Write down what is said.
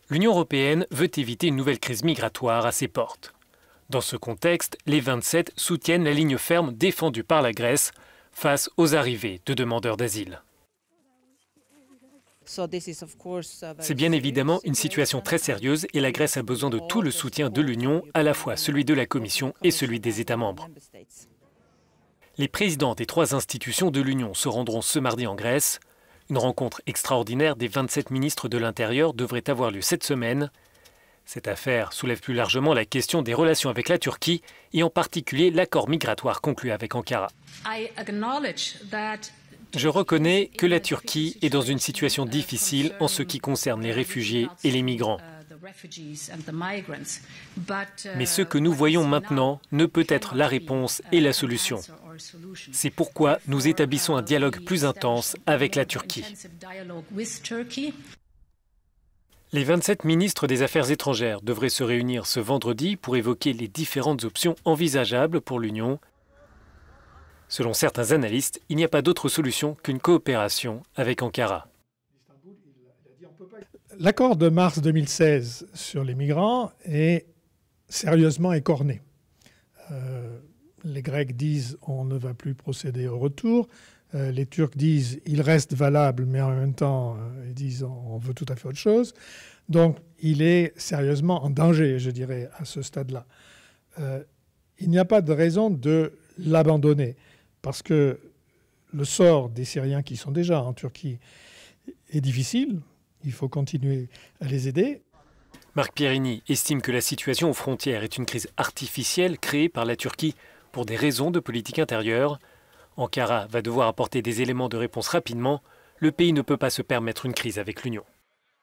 L'Union européenne veut éviter une nouvelle crise migratoire à ses portes. Dans ce contexte, les 27 soutiennent la ligne ferme défendue par la Grèce face aux arrivées de demandeurs d'asile. C'est bien évidemment une situation très sérieuse et la Grèce a besoin de tout le soutien de l'Union, à la fois celui de la Commission et celui des États membres. Les présidents des 3 institutions de l'Union se rendront ce mardi en Grèce. Une rencontre extraordinaire des 27 ministres de l'Intérieur devrait avoir lieu cette semaine. Cette affaire soulève plus largement la question des relations avec la Turquie et en particulier l'accord migratoire conclu avec Ankara. Je reconnais que la Turquie est dans une situation difficile en ce qui concerne les réfugiés et les migrants. Mais ce que nous voyons maintenant ne peut être la réponse et la solution. C'est pourquoi nous établissons un dialogue plus intense avec la Turquie. Les 27 ministres des Affaires étrangères devraient se réunir ce vendredi pour évoquer les différentes options envisageables pour l'Union. Selon certains analystes, il n'y a pas d'autre solution qu'une coopération avec Ankara. L'accord de mars 2016 sur les migrants est sérieusement écorné. Les Grecs disent on ne va plus procéder au retour. Les Turcs disent il reste valable, mais en même temps ils disent on veut tout à fait autre chose. Donc il est sérieusement en danger, je dirais, à ce stade-là. Il n'y a pas de raison de l'abandonner parce que le sort des Syriens qui sont déjà en Turquie est difficile. Il faut continuer à les aider. Marc Pierini estime que la situation aux frontières est une crise artificielle créée par la Turquie pour des raisons de politique intérieure. Ankara va devoir apporter des éléments de réponse rapidement. Le pays ne peut pas se permettre une crise avec l'Union.